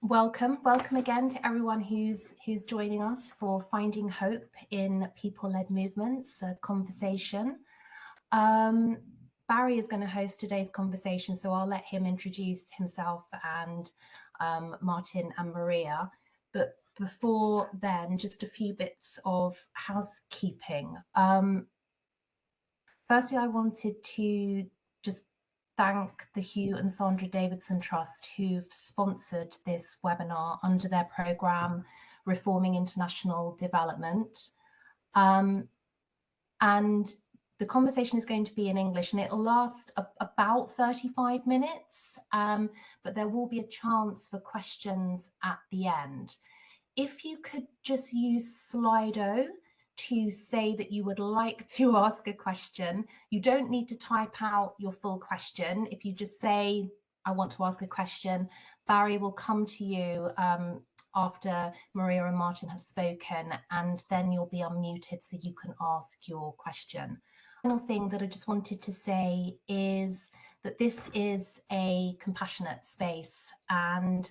Welcome again to everyone who's joining us for Finding Hope in People-Led Movements, a conversation. Barry is going to host today's conversation, so I'll let him introduce himself and Martin and Marija. But before then, just a few bits of housekeeping. Firstly, I wanted to just thank the H&S Davidson Trust, who've sponsored this webinar under their programme Reforming International Development. And the conversation is going to be in English, and it'll last about 35 minutes, but there will be a chance for questions at the end. If you could just use Slido to say that you would like to ask a question. You don't need to type out your full question. If you just say, I want to ask a question, Barry will come to you after Marija and Martin have spoken, and then you'll be unmuted so you can ask your question. Final thing that I just wanted to say is that this is a compassionate space, and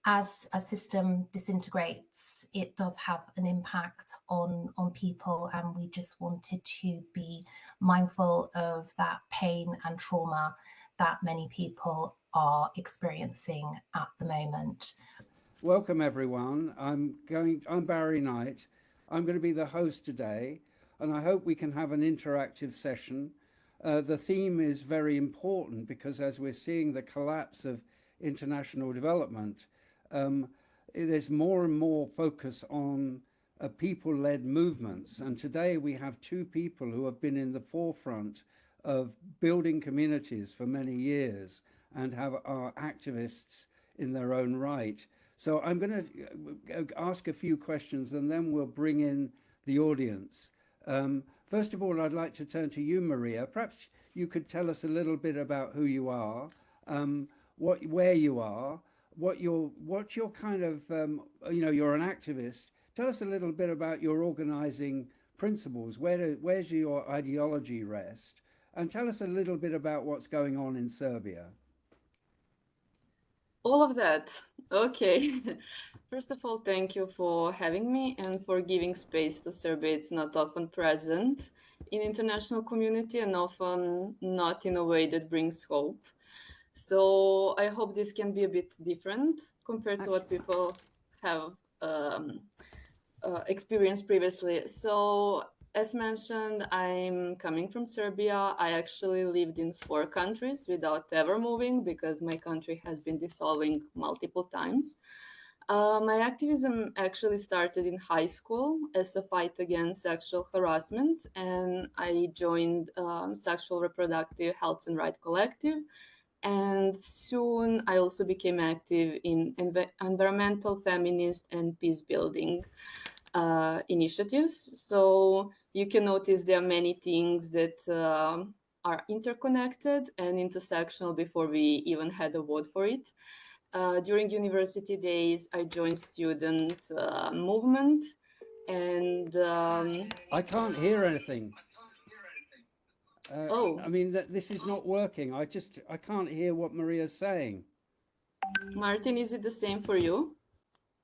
as a system disintegrates, it does have an impact on people, and we just wanted to be mindful of that pain and trauma that many people are experiencing at the moment. Welcome everyone. I'm Barry Knight. I'm going to be the host today, and I hope we can have an interactive session. The theme is very important because as we're seeing the collapse of international development, there's more and more focus on people-led movements, and today we have two people who have been in the forefront of building communities for many years and are activists in their own right. So I'm going to ask a few questions and then we'll bring in the audience. First of all, I'd like to turn to you, Marija. Perhaps you could tell us a little bit about who you are, where you are, what your kind of, you're an activist. Tell us a little bit about your organizing principles. Where's your ideology rest? And tell us a little bit about what's going on in Serbia. All of that. Okay. First of all, thank you for having me and for giving space to Serbia. It's not often present in international community and often not in a way that brings hope. So I hope this can be a bit different compared to what people have experienced previously. So as mentioned, I'm coming from Serbia. I actually lived in 4 countries without ever moving because my country has been dissolving multiple times. My activism actually started in high school as a fight against sexual harassment, and I joined Sexual Reproductive Health and Right Collective. And soon I also became active in environmental, feminist, and peace building initiatives. So you can notice there are many things that are interconnected and intersectional before we even had a word for it. During university days, I joined student movement, and I can't hear anything. I mean, this is not working. I can't hear what Marija's saying. Martin, is it the same for you?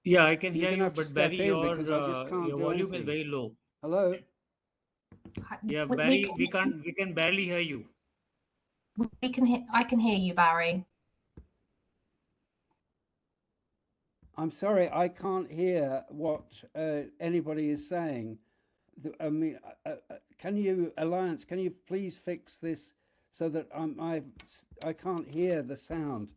Yeah, I can hear you, but Barry, your volume is very low. Hello? Yeah, Barry, we can barely hear you. I can hear you, Barry. I'm sorry, I can't hear what anybody is saying. I mean, can you please fix this so that I can't hear the sound?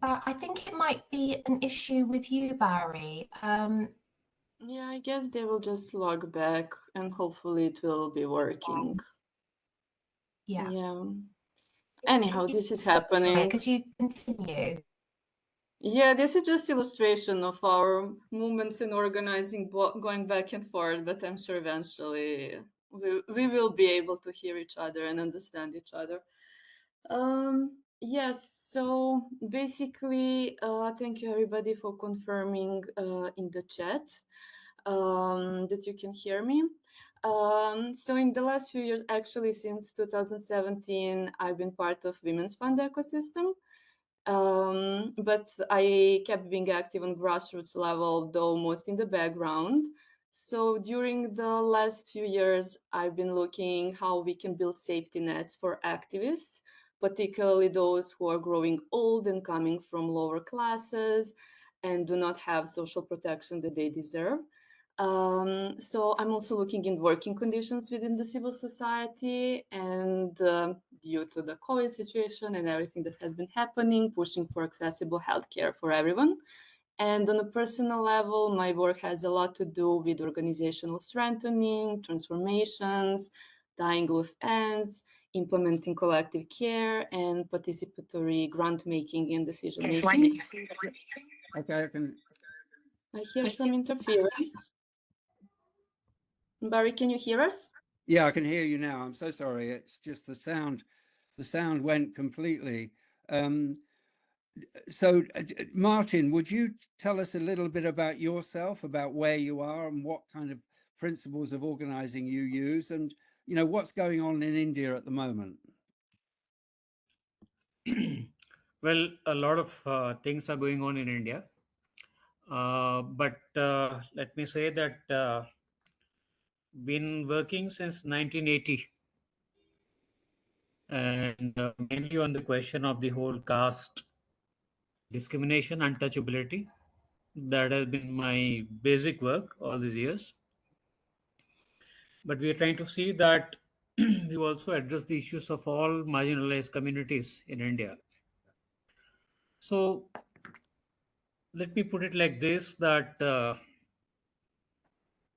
I think it might be an issue with you, Barry. Yeah, I guess they will just log back and hopefully it will be working. Yeah. Anyhow, this is happening. Could you continue? Yeah, this is just illustration of our movements and organizing going back and forth, but I'm sure eventually we will be able to hear each other and understand each other. Yes, so basically, thank you everybody for confirming in the chat that you can hear me. So in the last few years, actually since 2017, I've been part of Women's Fund ecosystem. But I kept being active on grassroots level, though most in the background. So during the last few years, I've been looking how we can build safety nets for activists, particularly those who are growing old and coming from lower classes and do not have social protection that they deserve. So I'm also looking in working conditions within the civil society, and due to the COVID situation and everything that has been happening, pushing for accessible healthcare for everyone. And on a personal level, my work has a lot to do with organizational strengthening, transformations, tying loose ends, implementing collective care, and participatory grant making and decision making. Okay, I hear some interference. Barry, can you hear us? Yeah, I can hear you now. I'm so sorry. It's just the sound went completely. So Martin, would you tell us a little bit about yourself, about where you are and what kind of principles of organizing you use, and what's going on in India at the moment? Well, a lot of things are going on in India. But let me say that been working since 1980, and mainly on the question of the whole caste discrimination, untouchability. That has been my basic work all these years. But we are trying to see that we also address the issues of all marginalized communities in India. So let me put it like this, that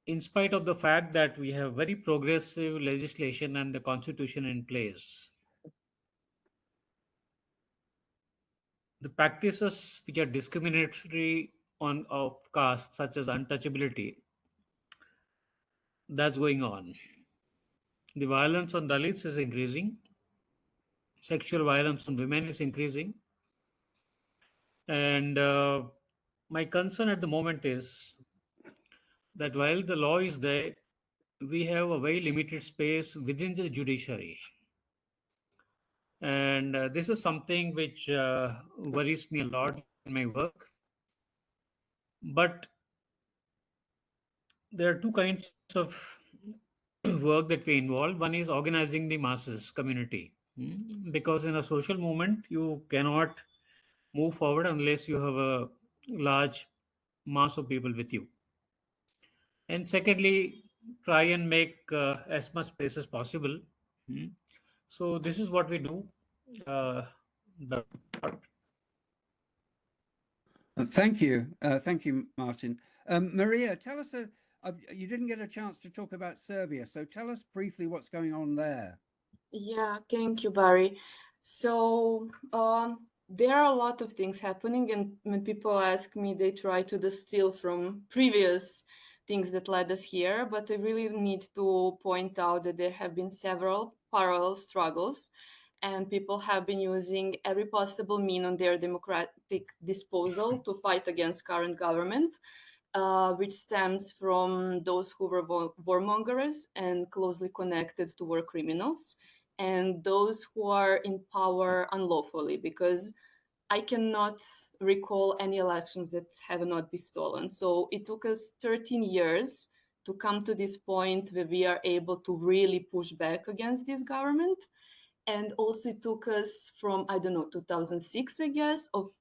in spite of the fact that we have very progressive legislation and the constitution in place, the practices which are discriminatory on of caste, such as untouchability, that's going on. The violence on Dalits is increasing. Sexual violence on women is increasing. And my concern at the moment is that while the law is there, we have a very limited space within the judiciary. And this is something which worries me a lot in my work. But there are two kinds of work that we involve. One is organizing the masses community, because in a social movement you cannot move forward unless you have a large mass of people with you. And secondly, try and make as much space as possible. So this is what we do. The Thank you, Martin. Maria, tell us. You didn't get a chance to talk about Serbia, so tell us briefly what's going on there. Yeah, thank you, Barry. So there are a lot of things happening, and when people ask me, they try to distill from previous things that led us here, but I really need to point out that there have been several parallel struggles, and people have been using every possible mean on their democratic disposal to fight against current government. Which stems from those who were warmongers and closely connected to war criminals, and those who are in power unlawfully, because I cannot recall any elections that have not been stolen. So it took us 13 years to come to this point where we are able to really push back against this government. And also it took us from, 2006, I guess, of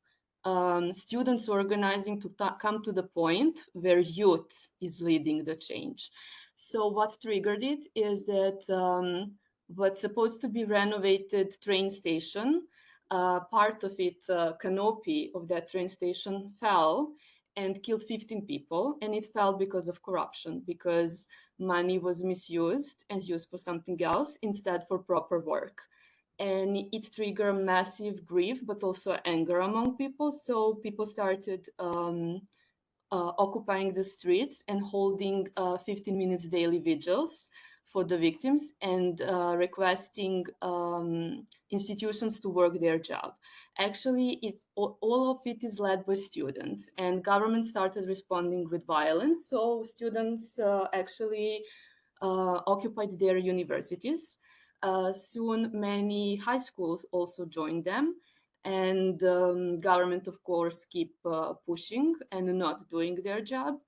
students organizing to come to the point where youth is leading the change. So what triggered it is that what's supposed to be renovated train station, part of it, canopy of that train station fell and killed 15 people. And it fell because of corruption, because money was misused and used for something else instead for proper work. And it triggered massive grief, but also anger among people. So people started occupying the streets and holding 15 minutes daily vigils for the victims and requesting institutions to work their job. Actually, all of it is led by students, and government started responding with violence. So students actually occupied their universities. Soon, many high schools also joined them, and government, of course, keep pushing and not doing their job.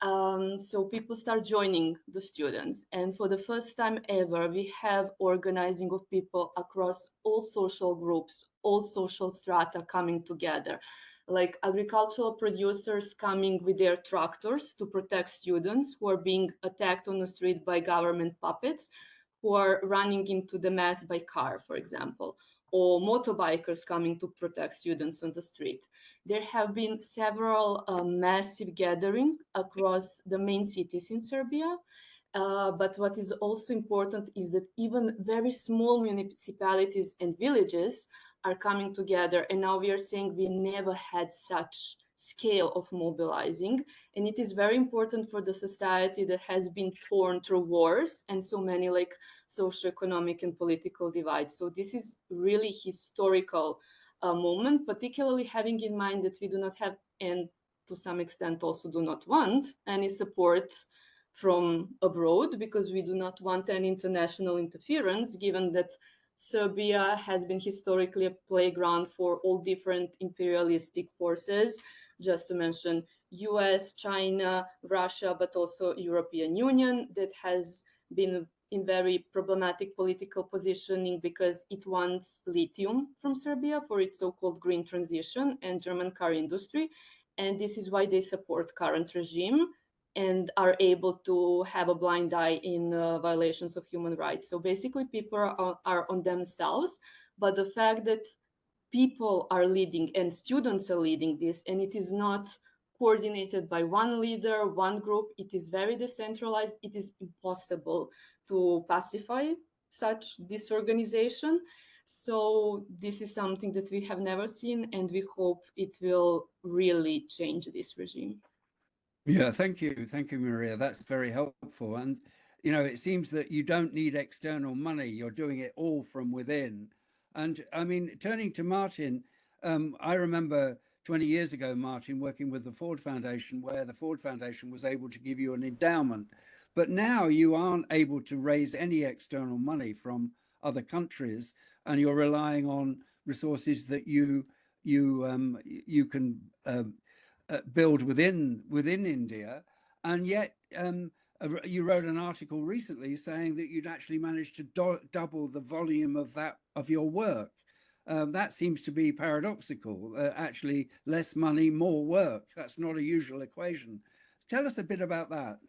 So people start joining the students, and for the first time ever, we have organizing of people across all social groups, all social strata coming together, like agricultural producers coming with their tractors to protect students who are being attacked on the street by government puppets, who are running into the mass by car, for example, or motorbikers coming to protect students on the street. There have been several massive gatherings across the main cities in Serbia. But what is also important is that even very small municipalities and villages are coming together. And now we are saying we never had such scale of mobilizing. And it is very important for the society that has been torn through wars and so many like socioeconomic and political divides. So this is really historical moment, particularly having in mind that we do not have, and to some extent also do not want, any support from abroad, because we do not want any international interference, given that Serbia has been historically a playground for all different imperialistic forces, just to mention US, China, Russia, but also European Union, that has been in very problematic political positioning because it wants lithium from Serbia for its so-called green transition and German car industry. And this is why they support current regime and are able to have a blind eye in violations of human rights. So basically people are on themselves, but the fact that people are leading and students are leading this, and it is not coordinated by one leader, one group, it is very decentralized, it is impossible to pacify such disorganization. So this is something that we have never seen, and we hope it will really change this regime. Yeah, thank you, Marija. That's very helpful. And you know, it seems that you don't need external money; you're doing it all from within. And I mean, turning to Martin, I remember 20 years ago, Martin, working with the Ford Foundation, where the Ford Foundation was able to give you an endowment. But now you aren't able to raise any external money from other countries, and you're relying on resources that you can build within India. And yet you wrote an article recently saying that you'd actually managed to double the volume of your work. That seems to be paradoxical. Actually, less money, more work. That's not a usual equation. Tell us a bit about that.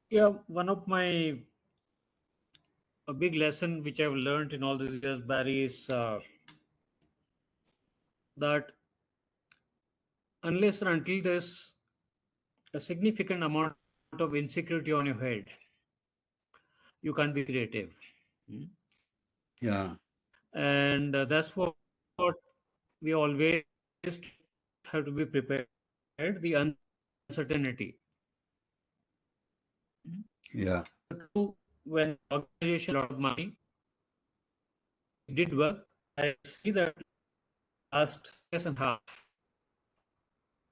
Yeah, one of a big lesson which I've learned in all these years, Barry, is that unless and until there's a significant amount of insecurity on your head, you can't be creative. Yeah. And that's what we always have to be prepared, the uncertainty. Yeah. When organization a lot of money, it did work. I see that last year and a half,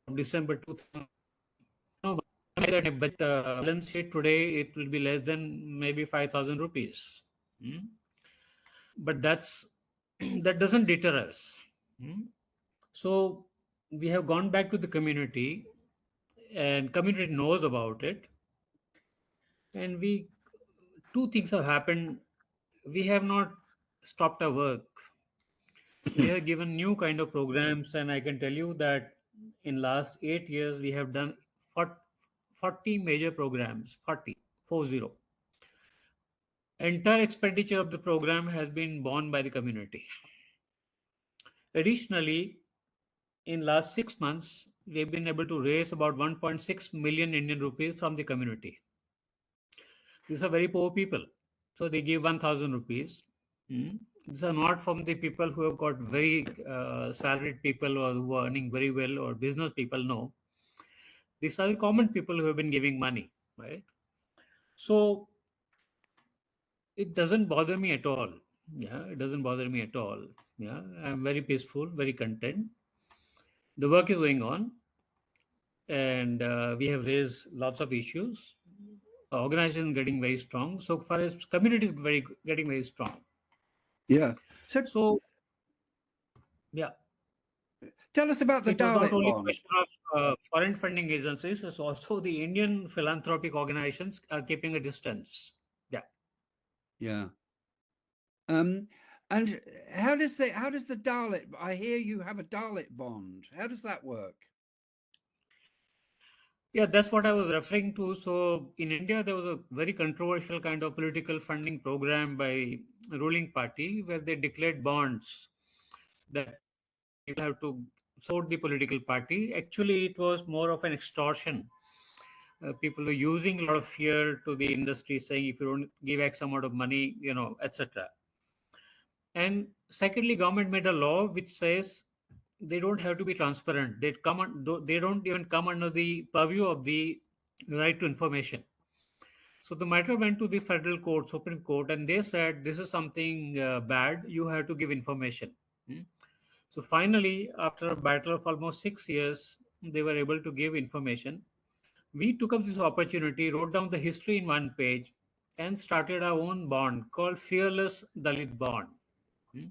from December 2000, but balance sheet today, it will be less than maybe 5,000 rupees. But that doesn't deter us. So we have gone back to the community, and community knows about it. And two things have happened. We have not stopped our work. We have given new kind of programs, and I can tell you that in last 8 years, we have done 40 major programs, 40. Entire expenditure of the program has been borne by the community. Additionally, in last 6 months, we've been able to raise about 1.6 million Indian rupees from the community. These are very poor people. So they give 1,000 rupees. These are not from the people who have got very salaried people or who are earning very well or business people. No. These are the common people who have been giving money, right? So it doesn't bother me at all. Yeah, it doesn't bother me at all. Yeah, I'm very peaceful, very content. The work is going on, and we have raised lots of issues. Organization getting very strong. So far as community is getting very strong. Yeah. So yeah. Tell us about the It was not Dalit only a bond. question of foreign funding agencies, it's also the Indian philanthropic organizations are keeping a distance. Yeah. Yeah. And how does the Dalit? I hear you have a Dalit bond. How does that work? Yeah, that's what I was referring to. So in India, there was a very controversial kind of political funding program by ruling party where they declared bonds that people have to support the political party. Actually, it was more of an extortion. People were using a lot of fear to the industry, saying if you don't give X amount of money, etc. And secondly, government made a law which says they don't have to be transparent. They don't even come under the purview of the right to information. So the matter went to the federal court, Supreme Court, and they said this is something bad. You have to give information. Hmm. So finally, after a battle of almost 6 years, they were able to give information. We took up this opportunity, wrote down the history in one page, and started our own bond called Fearless Dalit Bond. Hmm.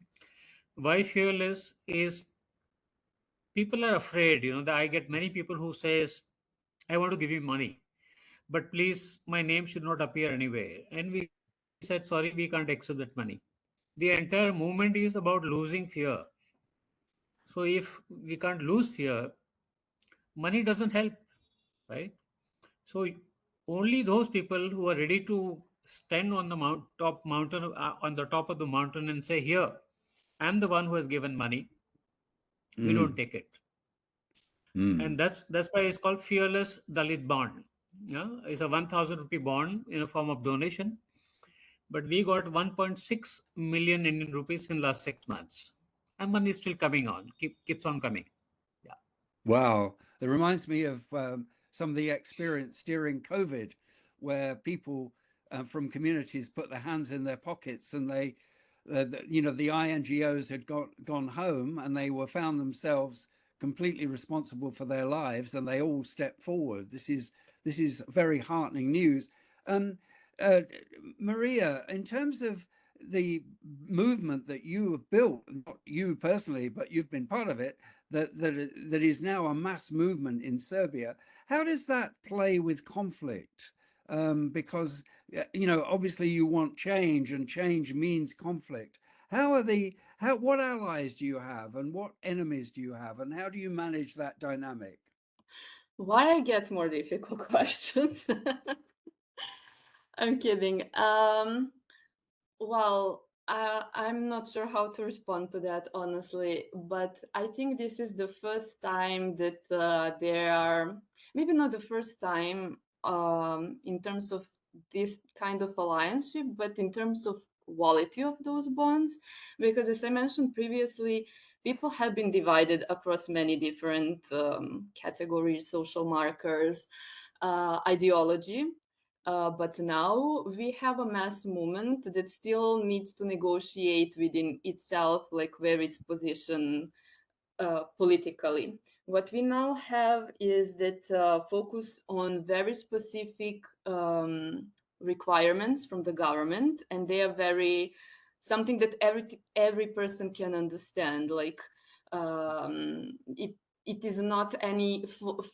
Why fearless is people are afraid, that I get many people who says, I want to give you money, but please, my name should not appear anywhere. And we said, sorry, we can't accept that money. The entire movement is about losing fear. So if we can't lose fear, money doesn't help, right? So only those people who are ready to stand on the on the top of the mountain and say, here, I'm the one who has given money. We don't take it. And that's why it's called Fearless Dalit Bond. Yeah, it's a 1,000 rupee bond in a form of donation, but we got 1.6 million Indian rupees in last 6 months, and money is still coming on, keeps on coming. Yeah. Wow, it reminds me of some of the experience during COVID, where people from communities put their hands in their pockets, and they, the INGOs had gone home, and they were found themselves completely responsible for their lives, and they all stepped forward. This is very heartening news. Marija, in terms of the movement that you have built, not you personally, but you've been part of it, that is now a mass movement in Serbia, how does that play with conflict? Because obviously you want change, and change means conflict. What allies do you have, and what enemies do you have, and how do you manage that dynamic? Why I get more difficult questions? I'm kidding. Well, I'm not sure how to respond to that, honestly, but I think this is the first time that there are, maybe not the first time in terms of this kind of alliance, but in terms of quality of those bonds, because as I mentioned previously, people have been divided across many different categories, social markers, ideology. But now we have a mass movement that still needs to negotiate within itself, like where its position politically. What we now have is that focus on very specific requirements from the government, and they are very something that every person can understand. Like it is not any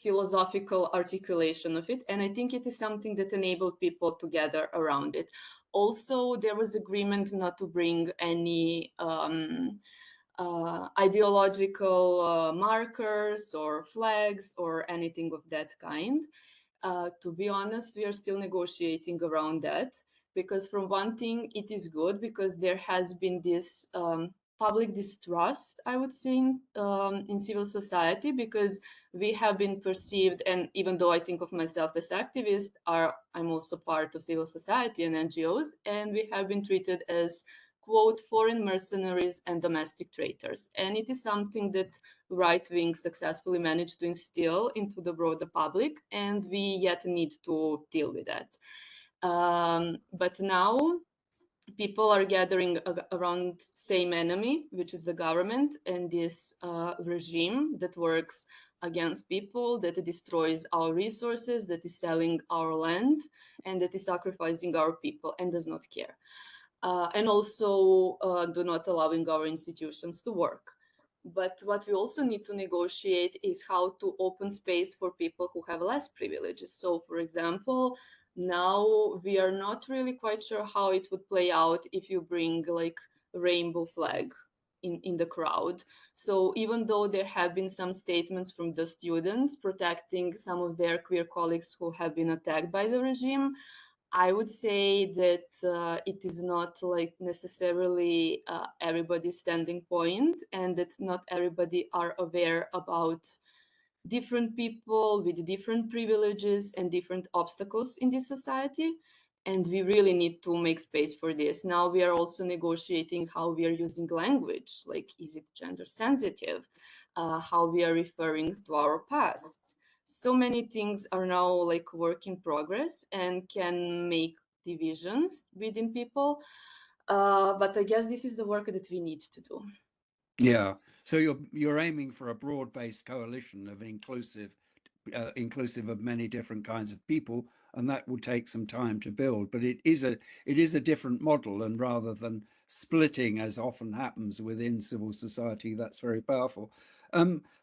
philosophical articulation of it, and I think it is something that enabled people to gather around it. Also, there was agreement not to bring any ideological markers or flags or anything of that kind. To be honest, we are still negotiating around that, because from one thing, it is good because there has been this public distrust, I would say, in civil society, because we have been perceived, and even though I think of myself as activist, I'm also part of civil society and NGOs, and we have been treated as, quote, foreign mercenaries and domestic traitors. And it is something that right wing successfully managed to instill into the broader public, and we yet need to deal with that. But now people are gathering around same enemy, which is the government and this regime that works against people, that destroys our resources, that is selling our land, and that is sacrificing our people and does not care. And also do not allowing our institutions to work. But what we also need to negotiate is how to open space for people who have less privileges. So, for example, now we are not really quite sure how it would play out if you bring like a rainbow flag in the crowd. So even though there have been some statements from the students protecting some of their queer colleagues who have been attacked by the regime, I would say that it is not like necessarily everybody's standing point, and that not everybody are aware about different people with different privileges and different obstacles in this society. And we really need to make space for this. Now we are also negotiating how we are using language, like is it gender sensitive, how we are referring to our past. So many things are now like work in progress and can make divisions within people. But I guess this is the work that we need to do. Yeah. So you're aiming for a broad-based coalition of inclusive of many different kinds of people, and that will take some time to build. But it is a different model, and rather than splitting as often happens within civil society, that's very powerful.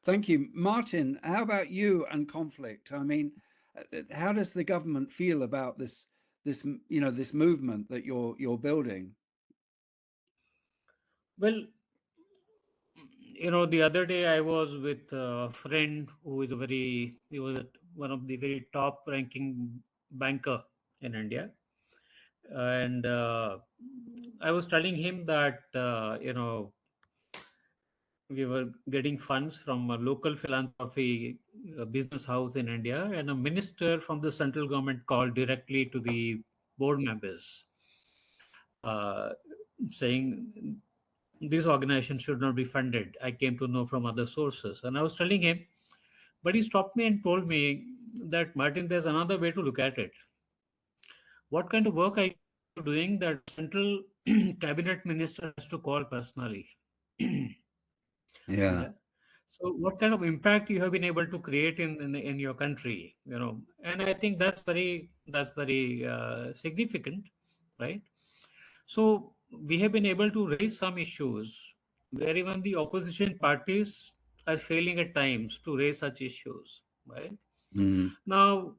Thank you, Martin. How about you and conflict? I mean, how does the government feel about this movement that you're building? Well, the other day I was with a friend who is he was one of the very top ranking banker in India. And I was telling him that, we were getting funds from a local philanthropy business house in India, and a minister from the central government called directly to the board members, saying this organization should not be funded. I came to know from other sources, and I was telling him, but he stopped me and told me that, Martin, there's another way to look at it. What kind of work are you doing that central cabinet minister has to call personally? Yeah. So what kind of impact you have been able to create in your country, and I think that's very significant, right? So we have been able to raise some issues where even the opposition parties are failing at times to raise such issues, right? Now,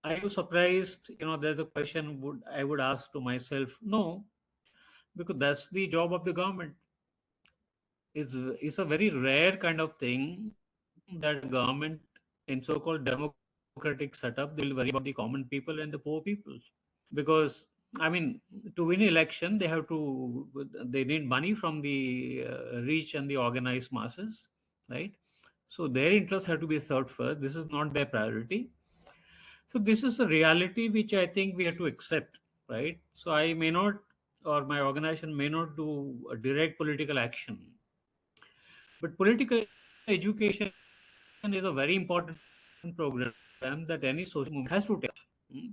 are you surprised? There's a question I would ask to myself. No, because that's the job of the government. It's a very rare kind of thing that government in so-called democratic setup, they will worry about the common people and the poor people. Because, I mean, to win election, they need money from the rich and the organized masses, right? So their interests have to be served first. This is not their priority. So this is the reality which I think we have to accept, right? So I may not, or my organization may not do a direct political action, but political education is a very important program that any social movement has to take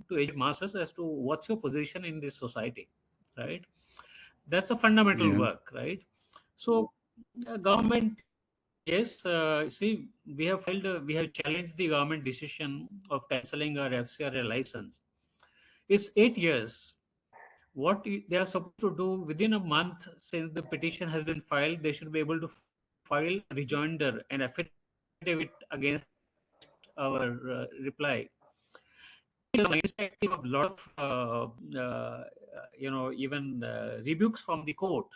to educate masses as to what's your position in this society, right? That's a fundamental work, right? So, government, yes, see, we have challenged the government decision of cancelling our FCRA license. It's 8 years. What they are supposed to do within a month since the petition has been filed, they should be able to file a rejoinder and affidavit against our reply. Irrespective of a lot of even rebukes from the court,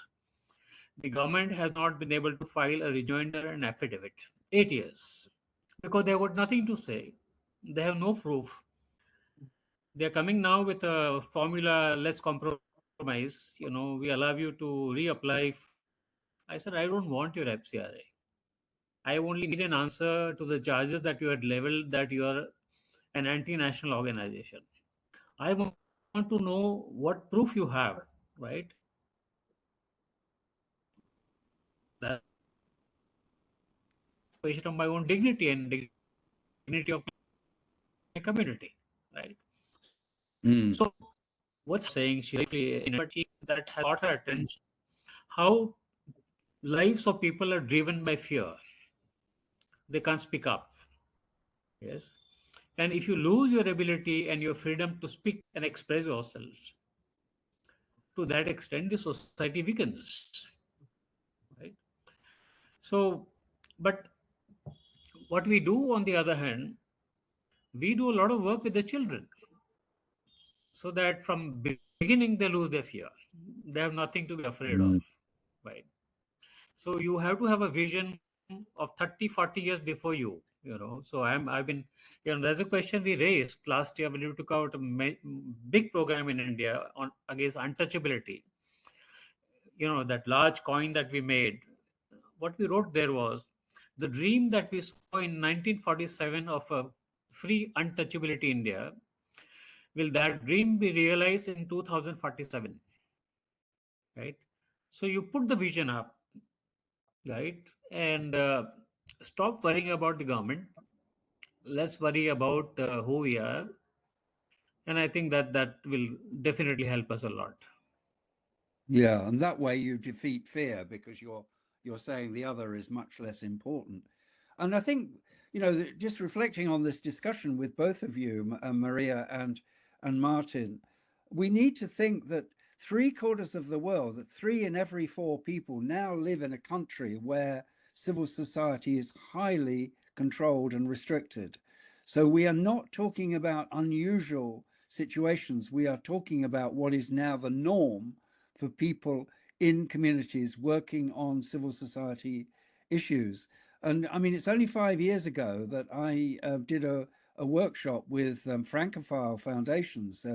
the government has not been able to file a rejoinder and affidavit. 8 years, because they got nothing to say. They have no proof. They are coming now with a formula. Let's compromise. We allow you to reapply. I said, I don't want your FCRA. I only need an answer to the charges that you had leveled, that you are an anti-national organization. I want to know what proof you have, right? That question of my own dignity and dignity of my community, right? So what's saying she that has caught her attention, how lives of people are driven by fear. They can't speak up. Yes. And if you lose your ability and your freedom to speak and express yourselves, to that extent, the society weakens. Right? So, but what we do on the other hand, we do a lot of work with the children so that from beginning they lose their fear. They have nothing to be afraid of. Right. So you have to have a vision of 30, 40 years before you, So I've been, there's a question we raised last year when we took out a big program in India on against untouchability. That large coin that we made, what we wrote there was the dream that we saw in 1947 of a free untouchability India. Will that dream be realized in 2047? Right. So you put the vision up, right, and stop worrying about the government. Let's worry about who we are, and I think that will definitely help us a lot. Yeah, and that way you defeat fear because you're saying the other is much less important. And I think just reflecting on this discussion with both of you, Marija and Martin, we need to think that 3/4 of the world, that 3 in every 4 people now live in a country where civil society is highly controlled and restricted. So we are not talking about unusual situations. We are talking about what is now the norm for people in communities working on civil society issues. And I mean, it's only 5 years ago that I did a workshop with Francophile foundations,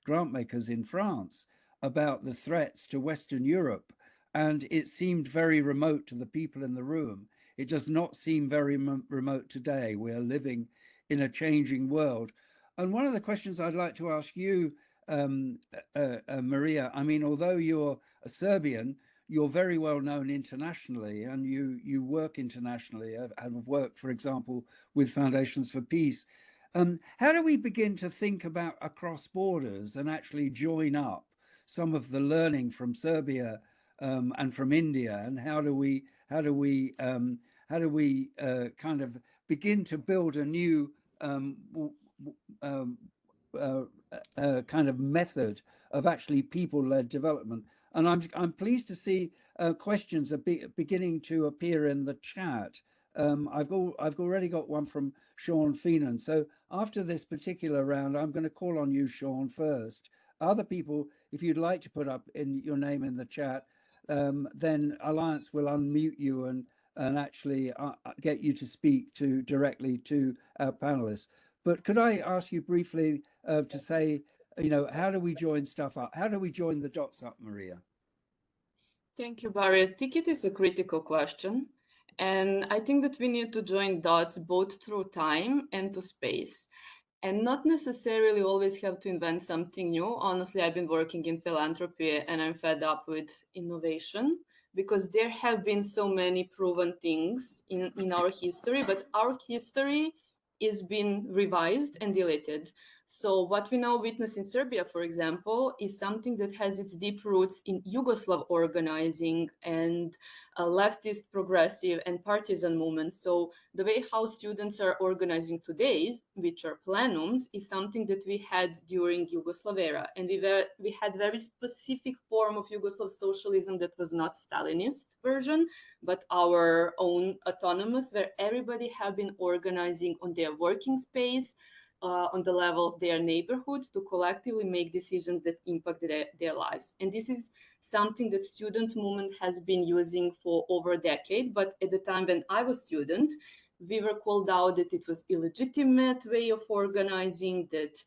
grant makers in France, about the threats to Western Europe. And it seemed very remote to the people in the room. It does not seem very remote today. We are living in a changing world. And one of the questions I'd like to ask you, Marija, I mean, although you're a Serbian, you're very well known internationally, and you work internationally, have worked, for example, with Foundations for Peace. How do we begin to think about across borders and actually join up some of the learning from Serbia and from India, and how do we kind of begin to build a new kind of method of actually people-led development? And I'm pleased to see questions are beginning to appear in the chat. I've already got one from Sean Feenan. So after this particular round, I'm going to call on you, Sean, first. Other people, if you'd like to put up your name in the chat, then Alliance will unmute you and actually get you to speak directly to our panelists. But could I ask you briefly to say, how do we join stuff up? How do we join the dots up, Marija? Thank you, Barry. I think it is a critical question. And I think that we need to join dots both through time and to space, and not necessarily always have to invent something new. Honestly, I've been working in philanthropy and I'm fed up with innovation, because there have been so many proven things in our history, but our history is being revised and deleted. So what we now witness in Serbia, for example, is something that has its deep roots in Yugoslav organizing and a leftist, progressive, and partisan movement. So the way how students are organizing today, which are plenums, is something that we had during Yugoslav era. And we had very specific form of Yugoslav socialism that was not Stalinist version, but our own autonomous, where everybody have been organizing on their working space, on the level of their neighborhood, to collectively make decisions that impact their lives. And this is something that student movement has been using for over a decade. But at the time when I was student, we were called out that it was illegitimate way of organizing, that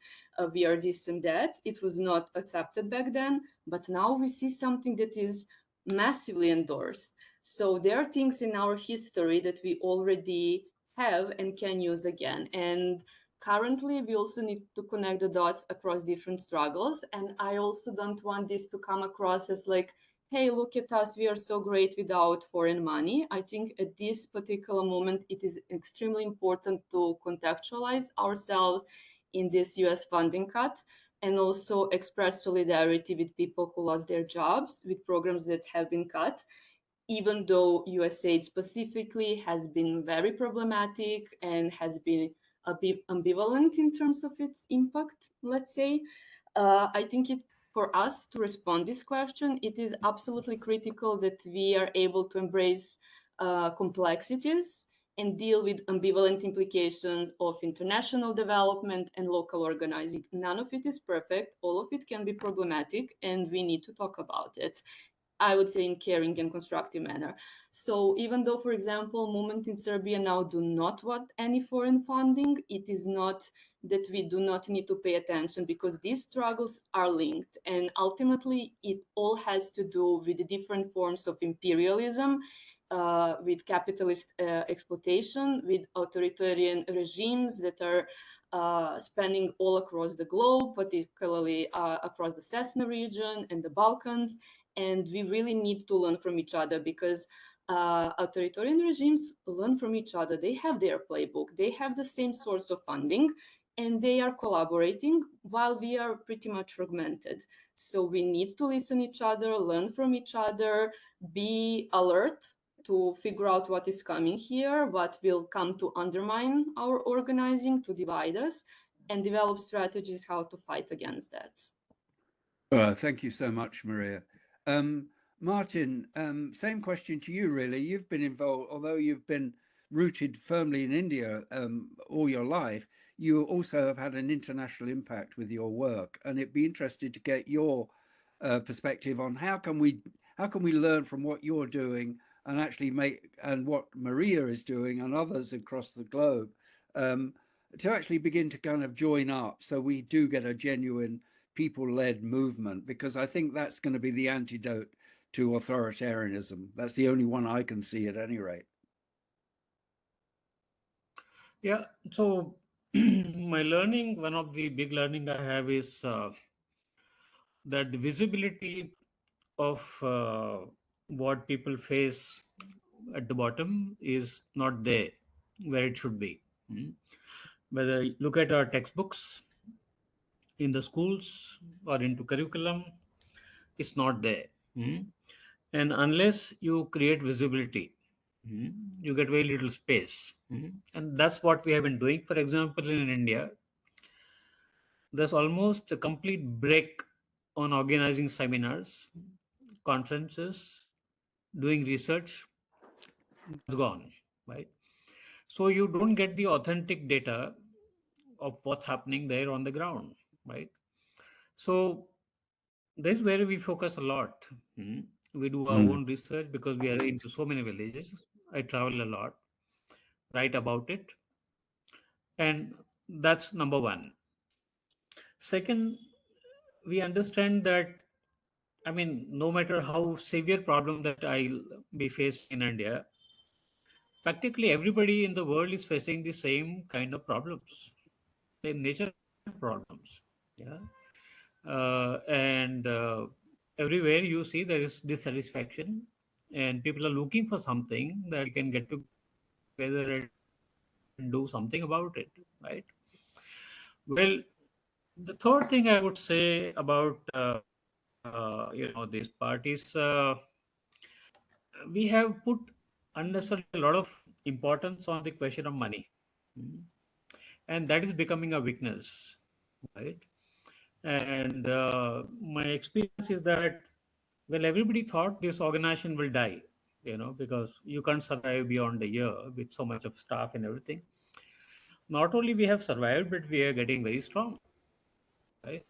we are this and that. It was not accepted back then. But now we see something that is massively endorsed. So there are things in our history that we already have and can use again. And currently, we also need to connect the dots across different struggles. And I also don't want this to come across as like, hey, look at us, we are so great without foreign money. I think at this particular moment, it is extremely important to contextualize ourselves in this US funding cut and also express solidarity with people who lost their jobs, with programs that have been cut, even though USAID specifically has been very problematic and has been a bit ambivalent in terms of its impact, let's say. I think for us to respond this question, it is absolutely critical that we are able to embrace complexities and deal with ambivalent implications of international development and local organizing. None of it is perfect. All of it can be problematic, and we need to talk about it, I would say, in caring and constructive manner. So even though, for example, movement in Serbia now do not want any foreign funding, it is not that we do not need to pay attention, because these struggles are linked. And ultimately, it all has to do with the different forms of imperialism, with capitalist exploitation, with authoritarian regimes that are spanning all across the globe, particularly across the Cesna region and the Balkans. And we really need to learn from each other, because authoritarian regimes learn from each other. They have their playbook, they have the same source of funding, and they are collaborating while we are pretty much fragmented. So we need to listen each other, learn from each other, be alert to figure out what is coming here, what will come to undermine our organizing, to divide us, and develop strategies how to fight against that. Thank you so much, Marija. Martin, same question to you, really. You've been involved, although you've been rooted firmly in India all your life, you also have had an international impact with your work. And it'd be interested to get your perspective on how can we learn from what you're doing and actually and what Marija is doing and others across the globe to actually begin to kind of join up, so we do get a genuine people-led movement, because I think that's going to be the antidote to authoritarianism. That's the only one I can see at any rate. Yeah, so my learning, one of the big learning I have is that the visibility of what people face at the bottom is not there where it should be. Whether you look at our textbooks in the schools or into curriculum, it's not there. And unless you create visibility, you get very little space. And that's what we have been doing. For example, in India, there's almost a complete break on organizing seminars, conferences, doing research. It's gone, right? So you don't get the authentic data of what's happening there on the ground, right? So that's where we focus a lot. We do our own research because we are into so many villages. I travel a lot, write about it. And that's number one. Second, we understand that, I mean, no matter how severe problem that I'll be facing in India, practically everybody in the world is facing the same kind of problems, same nature problems. Yeah. And everywhere you see there is dissatisfaction, and people are looking for something that can get together and do something about it, right? Well, the third thing I would say about this part is we have put unnecessarily a lot of importance on the question of money, and that is becoming a weakness, right? And my experience is that, well, everybody thought this organization will die, because you can't survive beyond a year with so much of staff and everything. Not only we have survived, but we are getting very strong, right?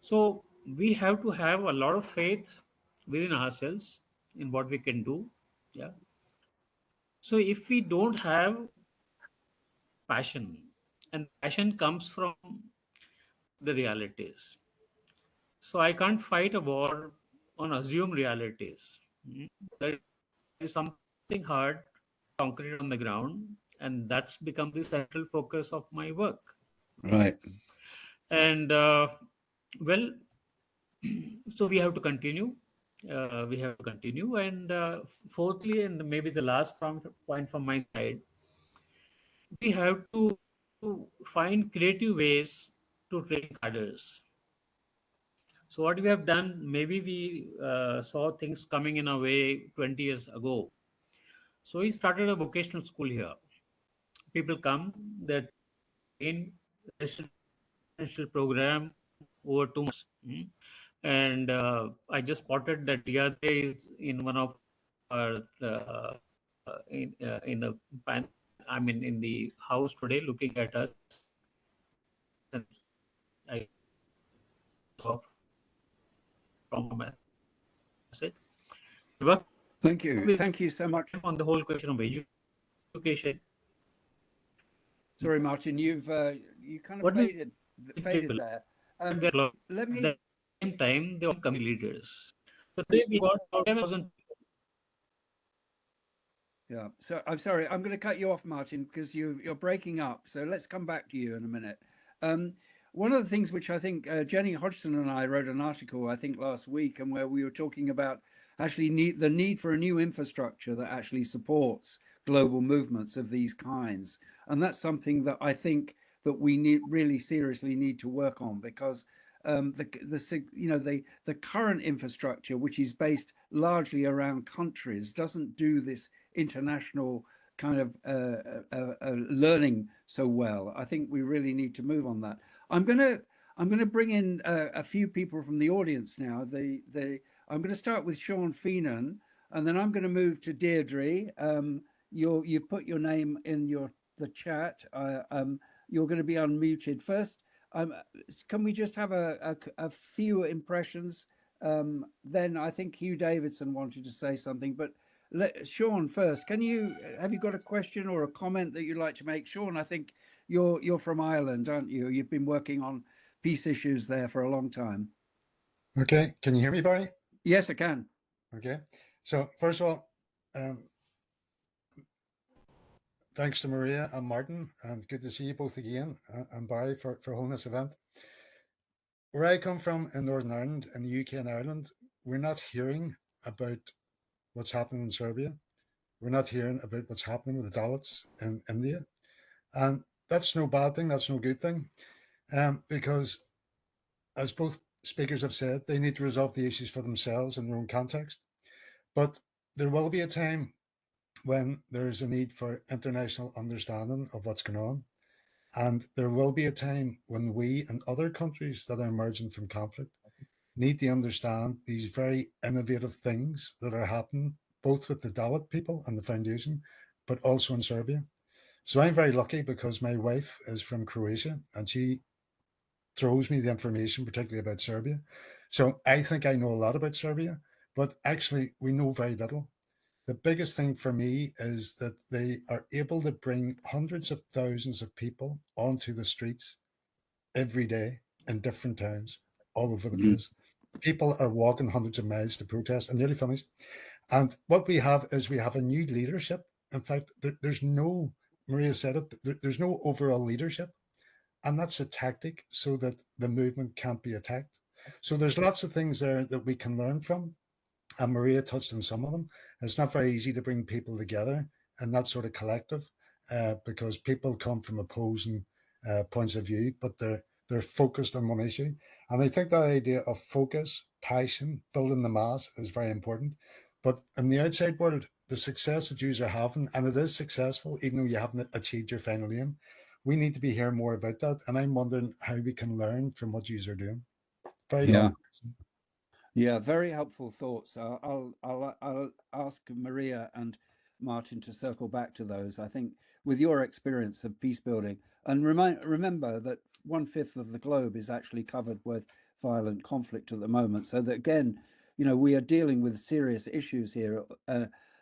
So we have to have a lot of faith within ourselves in what we can do. Yeah. So if we don't have passion, and passion comes from the realities. So I can't fight a war on assumed realities. There is something hard, concrete on the ground, and that's become the central focus of my work. Right. And well, so we have to continue. And fourthly, and maybe the last point from my side, we have to find creative ways to train cadres, So what we have done, maybe we saw things coming in a way 20 years ago. So we started a vocational school here. People come, they're in residential program over 2 months. And I just spotted that the other day is in one of our in the I mean in the house today, looking at us. And I saw from a message. Thank you so much On the whole question of education. Sorry, Martin, you kind of faded there. Let me. At the same time, they all community leaders. So today we got about 10,000. Yeah. So I'm sorry, I'm going to cut you off, Martin, because you're breaking up. So let's come back to you in a minute. One of the things which I think Jenny Hodgson and I wrote an article, I think last week, and where we were talking about actually the need for a new infrastructure that actually supports global movements of these kinds. And that's something that I think that we really seriously need to work on, because the current infrastructure, which is based largely around countries, doesn't do this international kind of learning so well. I think we really need to move on that. I'm gonna bring in a few people from the audience now. I'm going to start with Sean Feenan, and then I'm going to move to Deirdre. You've put your name in the chat. You're going to be unmuted first. Can we just have a few impressions? Then I think Hugh Davidson wanted to say something, but Sean first. Have you got a question or a comment that you'd like to make? Sean, I think you're from Ireland, aren't you? You've been working on peace issues there for a long time. Okay, can you hear me, Barry? Yes, I can. Okay, so first of all, thanks to Marija and Martin, and good to see you both again, and Barry for holding this event. Where I come from in Northern Ireland, in the UK and Ireland, we're not hearing about what's happening in Serbia. We're not hearing about what's happening with the Dalits in India. And that's no bad thing, that's no good thing, because as both speakers have said, they need to resolve the issues for themselves in their own context. But there will be a time when there's a need for international understanding of what's going on. And there will be a time when we and other countries that are emerging from conflict need to understand these very innovative things that are happening, both with the Dalit people and the foundation, but also in Serbia. So I'm very lucky because my wife is from Croatia and she throws me the information, particularly about Serbia. So I think I know a lot about Serbia, but actually we know very little. The biggest thing for me is that they are able to bring hundreds of thousands of people onto the streets every day in different towns all over the place. People are walking hundreds of miles to protest. I'm nearly finished. And what we have is we have a new leadership. In fact, there's no, Marija said it, there's no overall leadership. And that's a tactic so that the movement can't be attacked. So there's lots of things there that we can learn from. And Marija touched on some of them. It's not very easy to bring people together in that sort of collective because people come from opposing points of view, but they're focused on one issue. And I think that idea of focus, passion, building the mass is very important. But in the outside world, the success that you are having, and it is successful, even though you haven't achieved your final aim, we need to be hearing more about that. And I'm wondering how we can learn from what you are doing. Very long. Yeah, very helpful thoughts. I'll ask Marija and Martin to circle back to those. I think with your experience of peace building, and remember that 1/5 of the globe is actually covered with violent conflict at the moment. So that again, we are dealing with serious issues here.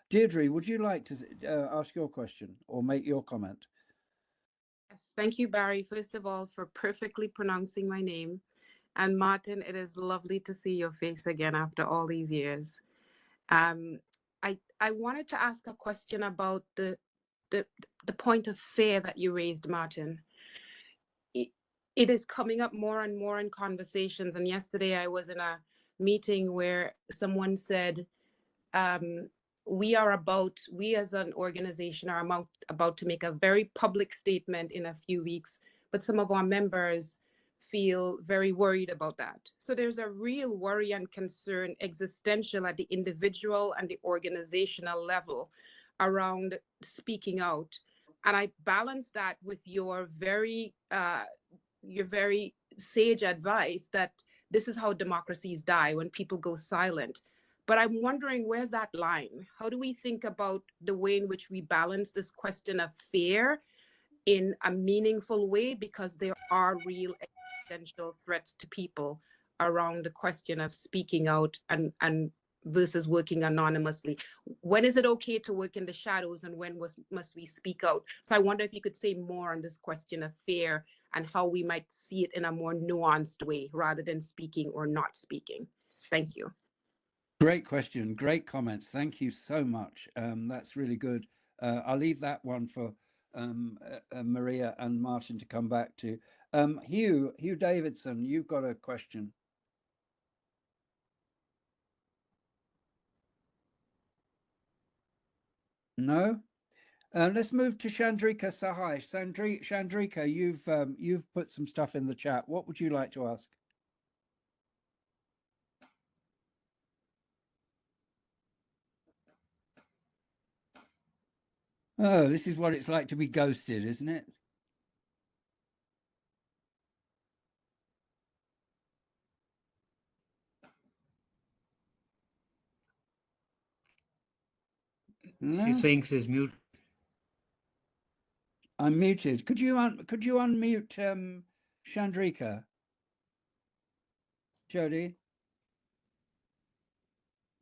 Deirdre, would you like to ask your question or make your comment? Yes, thank you, Barry, first of all, for perfectly pronouncing my name. And Martin, it is lovely to see your face again after all these years. I wanted to ask a question about the point of fear that you raised, Martin. It is coming up more and more in conversations. And yesterday I was in a meeting where someone said, we as an organization are about to make a very public statement in a few weeks, but some of our members feel very worried about that. So there's a real worry and concern, existential at the individual and the organizational level around speaking out. And I balance that with your very sage advice that this is how democracies die, when people go silent. But I'm wondering, where's that line? How do we think about the way in which we balance this question of fear in a meaningful way? Because there are real existential threats to people around the question of speaking out and versus working anonymously. When is it okay to work in the shadows, and when must we speak out? So I wonder if you could say more on this question of fear and how we might see it in a more nuanced way rather than speaking or not speaking. Thank you. Great question, great comments. Thank you so much. That's really good. I'll leave that one for Marija and Martin to come back to. Hugh Davidson, you've got a question. No? Let's move to Chandrika Sahai. Chandrika, you've put some stuff in the chat. What would you like to ask? Oh, this is what it's like to be ghosted, isn't it? No? She's saying she's mute. I'm muted. Could you unmute Chandrika? Jody?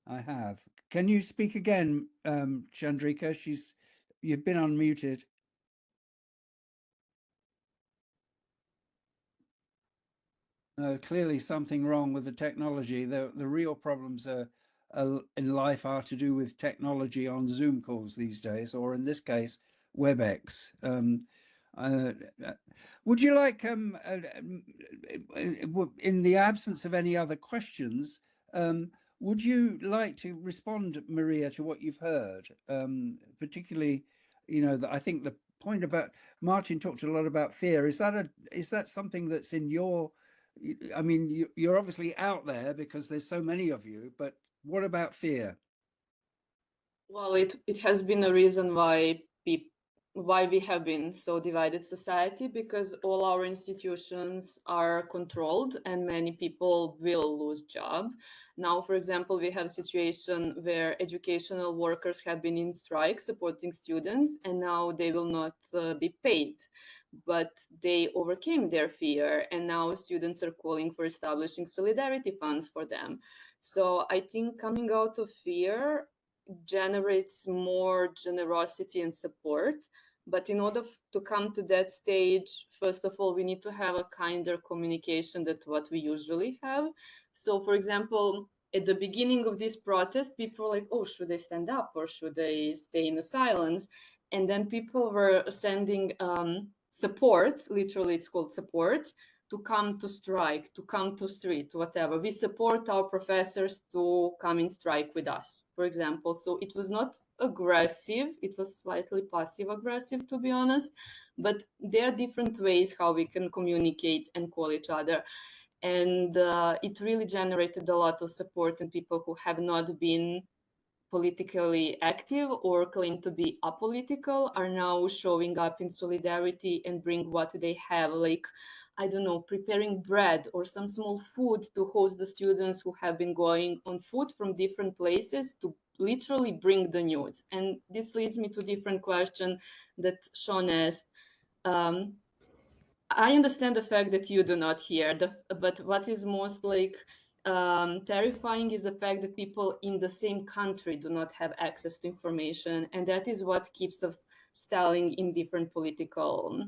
I have. Can you speak again, Chandrika? You've been unmuted. Clearly something wrong with the technology. The real problems in life are to do with technology on Zoom calls these days, or in this case, WebEx. Would you like, in the absence of any other questions, would you like to respond, Marija, to what you've heard? Particularly, I think the point about Martin talked a lot about fear. Is that something that's in your? I mean, you're obviously out there because there's so many of you. But what about fear? Well, it has been a reason why we have been so divided society, because all our institutions are controlled and many people will lose job. Now, for example, we have a situation where educational workers have been in strike supporting students, and now they will not be paid. But they overcame their fear, and now students are calling for establishing solidarity funds for them. So I think coming out of fear generates more generosity and support. But in order to come to that stage, first of all, we need to have a kinder communication than what we usually have. So, for example, at the beginning of this protest, people were like, oh, should they stand up or should they stay in the silence? And then people were sending support, literally it's called support, to come to strike, to come to street, whatever. We support our professors to come in strike with us, for example. So it was not aggressive, it was slightly passive aggressive, to be honest, but there are different ways how we can communicate and call each other. And it really generated a lot of support, and people who have not been politically active or claim to be apolitical are now showing up in solidarity and bring what they have, like, I don't know, preparing bread or some small food to host the students who have been going on foot from different places to literally bring the news. And this leads me to a different question that Sean asked. I understand the fact that you do not hear, but what is most like terrifying is the fact that people in the same country do not have access to information, and that is what keeps us stalling in different political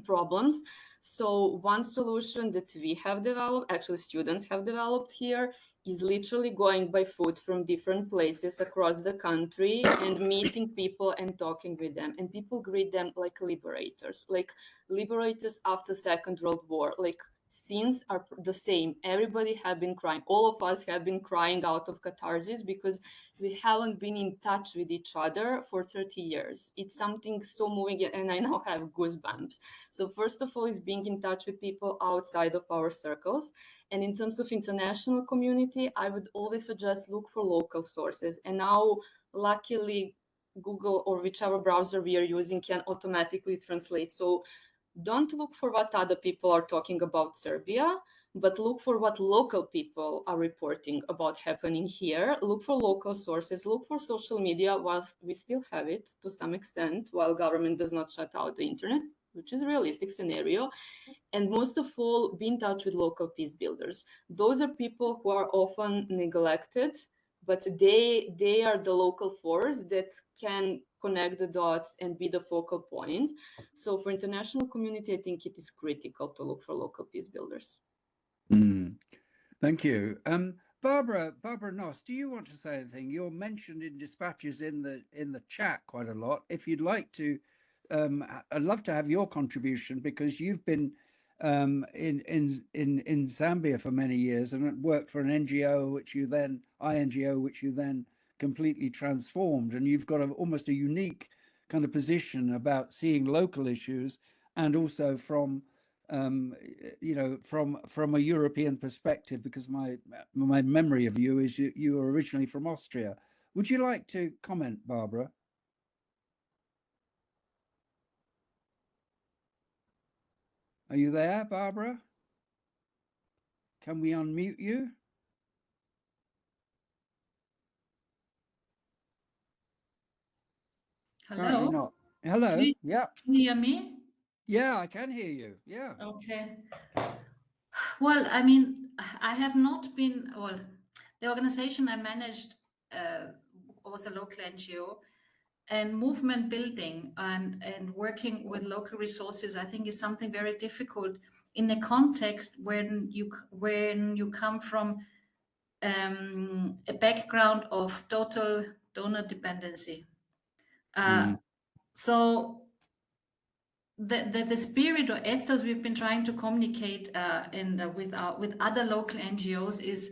problems. So one solution that we have developed, actually students have developed here, is literally going by foot from different places across the country and meeting people and talking with them. And people greet them like liberators after Second World War, like scenes are the same. Everybody have been crying. All of us have been crying out of catharsis because we haven't been in touch with each other for 30 years. It's something so moving, and I now have goosebumps. So first of all is being in touch with people outside of our circles. And in terms of international community, I would always suggest look for local sources. And now, luckily, Google or whichever browser we are using can automatically translate. So don't look for what other people are talking about Serbia, but look for what local people are reporting about happening here. Look for local sources, look for social media while we still have it to some extent, while government does not shut out the internet, which is a realistic scenario. And most of all, be in touch with local peace builders. Those are people who are often neglected, but they are the local force that can connect the dots and be the focal point. So for international community, I think it is critical to look for local peace builders. Thank you. Barbara Noss, do you want to say anything? You're mentioned in dispatches in the chat quite a lot. If you'd like to, I'd love to have your contribution, because you've been in Zambia for many years and worked for an NGO, which you then completely transformed, and you've got almost a unique kind of position about seeing local issues, and also from from a European perspective, because my memory of you is you were originally from Austria. Would you like to comment, Barbara? Are you there, Barbara? Can we unmute you? Hello. Not. Hello. Yeah. Can you hear me? Yeah, I can hear you. Yeah. Okay. Well, I mean, I have not been, well, the organization I managed was a local NGO, and movement building and working with local resources, I think, is something very difficult in a context when you come from a background of total donor dependency. So the spirit or ethos we've been trying to communicate with other local NGOs is,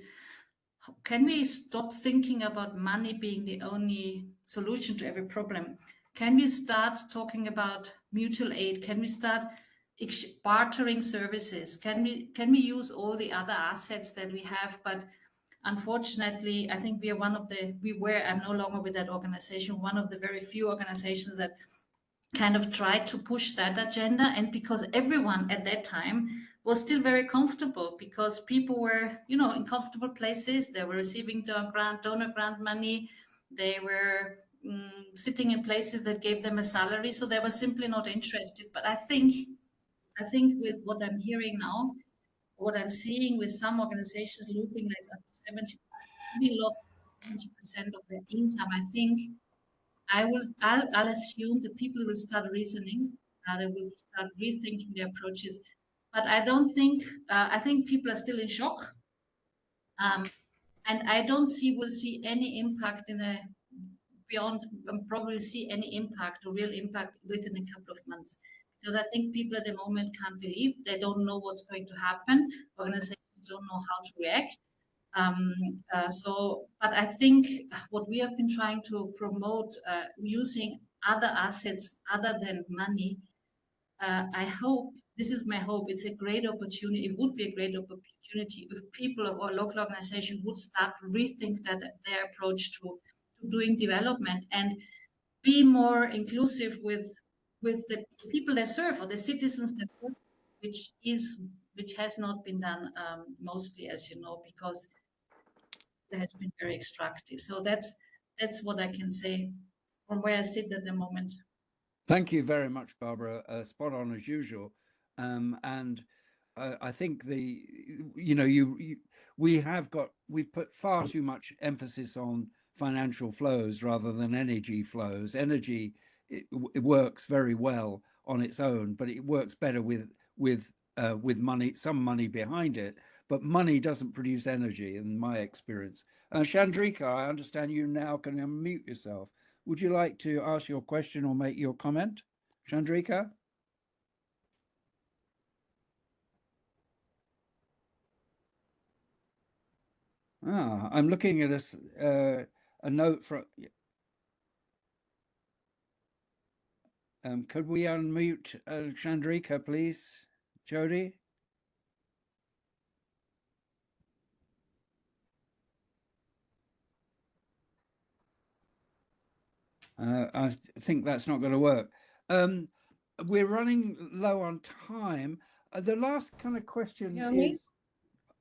can we stop thinking about money being the only solution to every problem? Can we start talking about mutual aid? Can we start bartering services? Can we use all the other assets that we have? But unfortunately, I think I'm no longer with that organization, one of the very few organizations that kind of tried to push that agenda. And because everyone at that time was still very comfortable, because people were, in comfortable places, they were receiving donor grant money, they were sitting in places that gave them a salary, so they were simply not interested. But I think with what I'm hearing now, what I'm seeing with some organizations losing like up to 70%, we lost 70% of their income. I think I'll assume that people will start reasoning, they will start rethinking their approaches. But I don't think, I think people are still in shock. And I don't we'll see any impact probably see any impact or real impact within a couple of months. Because I think people at the moment can't believe, they don't know what's going to happen. Organizations don't know how to react. But I think what we have been trying to promote, using other assets other than money, I hope, this is my hope, it's a great opportunity. It would be a great opportunity if people of our local organization would start to rethink their approach to doing development and be more inclusive with the people they serve, or the citizens they serve, which has not been done mostly, as you know, because it has been very extractive. So that's what I can say from where I sit at the moment. Thank you very much, Barbara. Spot on as usual. I think we've put far too much emphasis on financial flows rather than energy flows. Energy, it works very well on its own, but it works better with money, some money behind it. But money doesn't produce energy, in my experience. Chandrika, I understand you now can unmute yourself. Would you like to ask your question or make your comment, Chandrika? I'm looking at a note from. Could we unmute Chandrika, please, Jody? I think that's not going to work. We're running low on time. The last kind of question is.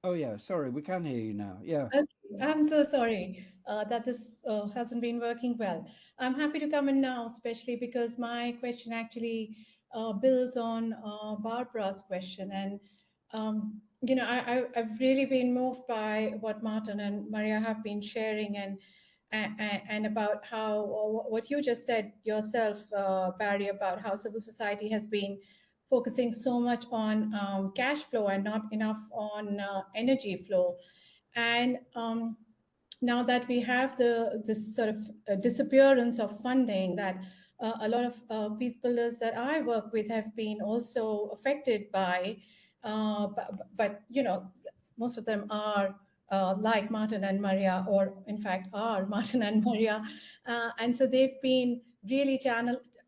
Oh yeah, sorry, we can hear you now. Yeah. Okay, I'm so sorry that this hasn't been working well. I'm happy to come in now, especially because my question actually builds on Barbara's question. And, you know, I've really been moved by what Martin and Maria have been sharing and about how, what you just said yourself, Barry, about how civil society has been focusing so much on cash flow and not enough on energy flow. And now that we have this sort of disappearance of funding, that a lot of peace builders that I work with have been also affected by, but you know, most of them are like Martin and Maria, or in fact are Martin and Maria, and so they've been really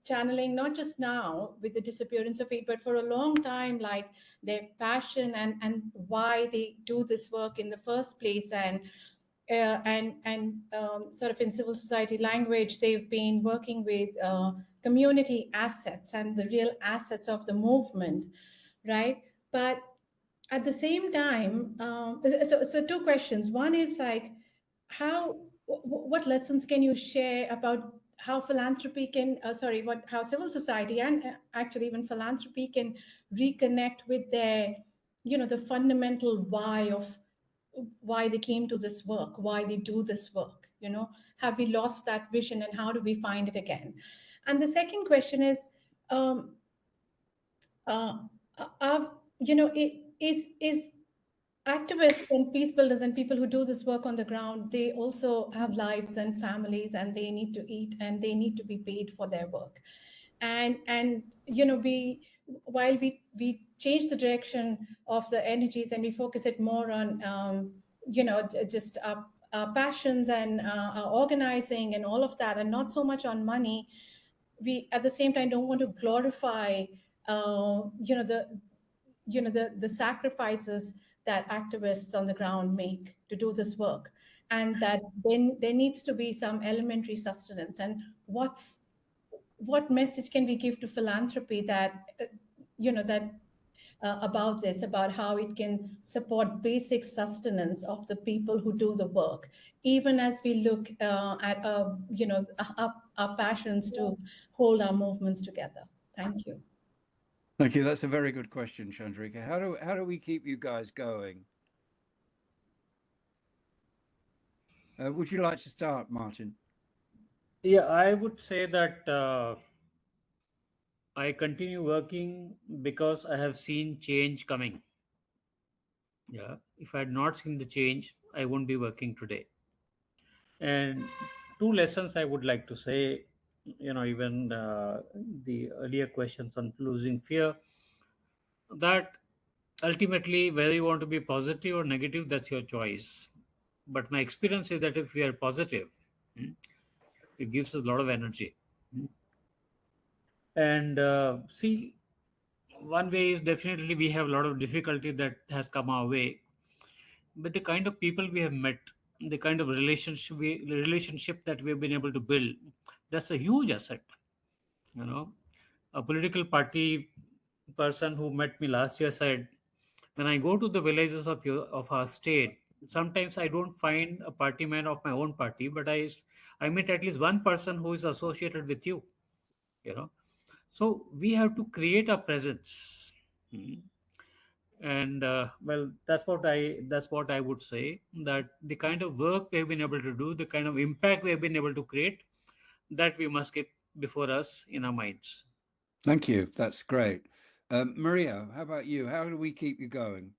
channeling not just now with the disappearance of it, but for a long time, like their passion and why they do this work in the first place. And sort of in civil society language, they've been working with community assets and the real assets of the movement, right? But at the same time, so two questions. One is like, what lessons can you share about how philanthropy can, how civil society and actually even philanthropy can reconnect with their, you know, the fundamental why of why they came to this work, why they do this work, you know? Have we lost that vision, and how do we find it again? And the second question is, you know, is activists and peace builders and people who do this work on the ground, they also have lives and families, and they need to eat, and they need to be paid for their work. And you know, while we change the direction of the energies and we focus it more on you know, just our passions and our organizing and all of that, and not so much on money, we at the same time don't want to glorify you know, the sacrifices that activists on the ground make to do this work, and that then there needs to be some elementary sustenance. And what message can we give to philanthropy that you know, that about this, about how it can support basic sustenance of the people who do the work, even as we look at you know, our passions to hold our movements together. Thank you. Thank you. That's a very good question, Chandrika. How do we keep you guys going? Would you like to start, Martin? Yeah, I would say that I continue working because I have seen change coming. Yeah, if I had not seen the change, I wouldn't be working today. And two lessons I would like to say, you know, even the earlier questions on losing fear, that ultimately whether you want to be positive or negative, that's your choice. But my experience is that if we are positive, it gives us a lot of energy. And see, one way is definitely we have a lot of difficulty that has come our way, but the kind of people we have met, the kind of relationship that we have been able to build, that's a huge asset. You know, a political party person who met me last year said, when I go to the villages of our state, sometimes I don't find a party man of my own party, but I meet at least one person who is associated with you. You know, so we have to create a presence. And well, that's what I would say, that the kind of work we have been able to do, the kind of impact we have been able to create, that we must keep before us in our minds. Thank you. That's great. Maria, how about you? How do we keep you going?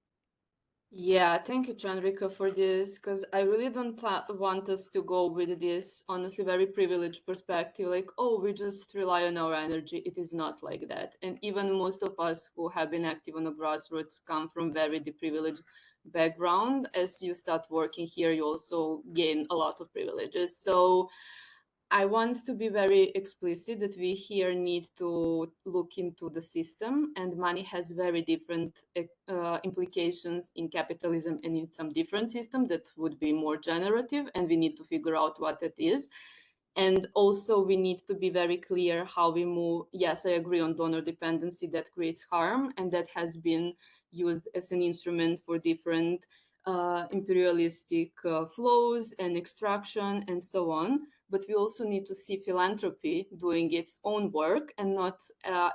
Yeah, thank you, Chandrika, for this, because I really don't want us to go with this, honestly, very privileged perspective, like, oh, we just rely on our energy. It is not like that. And even most of us who have been active on the grassroots come from very deprivileged background, as you start working here, you also gain a lot of privileges. So I want to be very explicit that we here need to look into the system, and money has very different implications in capitalism and in some different system that would be more generative, and we need to figure out what it is. And also we need to be very clear how we move. Yes, I agree on donor dependency that creates harm, and that has been used as an instrument for different imperialistic flows and extraction and so on. But we also need to see philanthropy doing its own work and not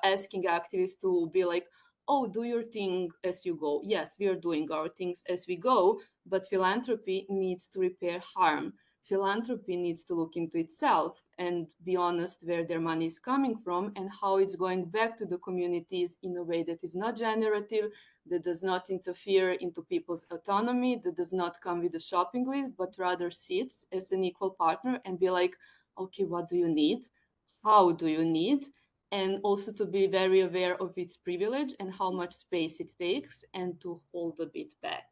asking activists to be like, oh, do your thing as you go. Yes, we are doing our things as we go, but philanthropy needs to repair harm. Philanthropy needs to look into itself and be honest where their money is coming from and how it's going back to the communities in a way that is not generative, that does not interfere into people's autonomy, that does not come with a shopping list, but rather sits as an equal partner and be like, okay, what do you need? How do you need? And also to be very aware of its privilege and how much space it takes, and to hold a bit back.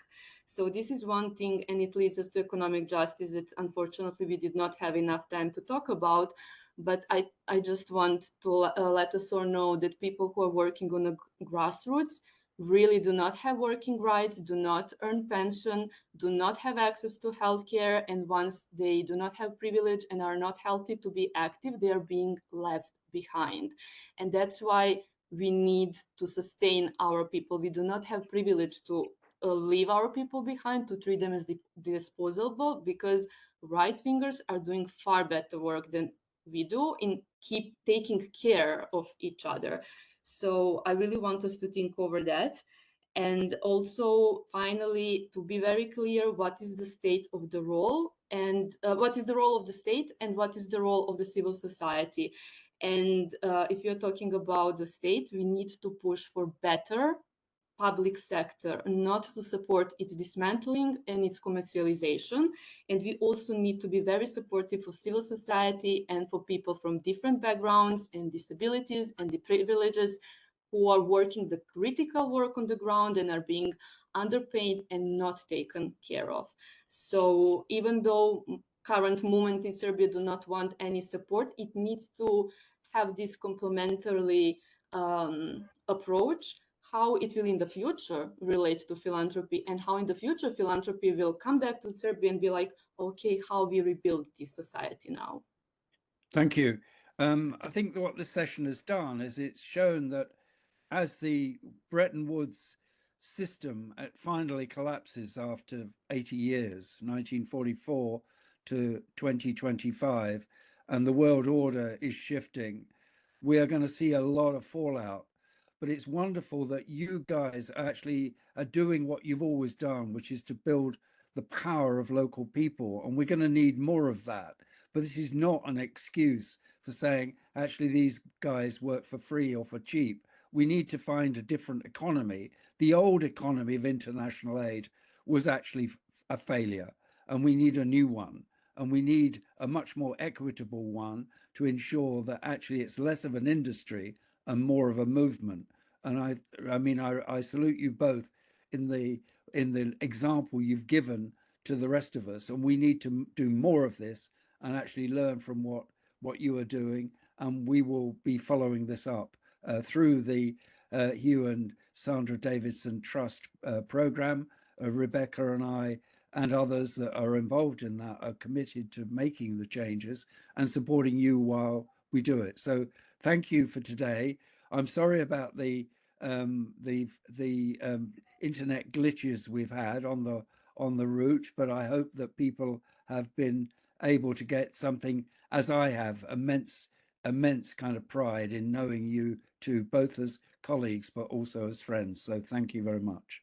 So this is one thing, and it leads us to economic justice that unfortunately we did not have enough time to talk about. But I just want to let us all know that people who are working on the grassroots really do not have working rights, do not earn pension, do not have access to healthcare, and once they do not have privilege and are not healthy to be active, they are being left behind. And that's why we need to sustain our people. We do not have privilege to leave our people behind, to treat them as disposable, because right-wingers are doing far better work than we do in keep taking care of each other. So I really want us to think over that. And also, finally, to be very clear, what is the state of the role, and what is the role of the state, and what is the role of the civil society. And if you're talking about the state, we need to push for better public sector, not to support its dismantling and its commercialization. And we also need to be very supportive for civil society and for people from different backgrounds and disabilities and the privileges who are working the critical work on the ground and are being underpaid and not taken care of. So even though current movement in Serbia do not want any support, it needs to have this complementary approach, how it will in the future relate to philanthropy, and how in the future philanthropy will come back to Serbia and be like, okay, how we rebuild this society now. Thank you. I think what this session has done is it's shown that as the Bretton Woods system finally collapses after 80 years, 1944 to 2025, and the world order is shifting, we are going to see a lot of fallout. But it's wonderful that you guys actually are doing what you've always done, which is to build the power of local people. And we're going to need more of that. But this is not an excuse for saying, actually, these guys work for free or for cheap. We need to find a different economy. The old economy of international aid was actually a failure, and we need a new one. And we need a much more equitable one to ensure that actually it's less of an industry and more of a movement. And I salute you both in the example you've given to the rest of us. And we need to do more of this and actually learn from what you are doing. And we will be following this up through the Hugh and Sandra Davidson Trust program. Rebecca and I and others that are involved in that are committed to making the changes and supporting you while we do it. So thank you for today. I'm sorry about the internet glitches we've had on the route, but I hope that people have been able to get something, as I have, immense kind of pride in knowing you two, both as colleagues but also as friends. So thank you very much.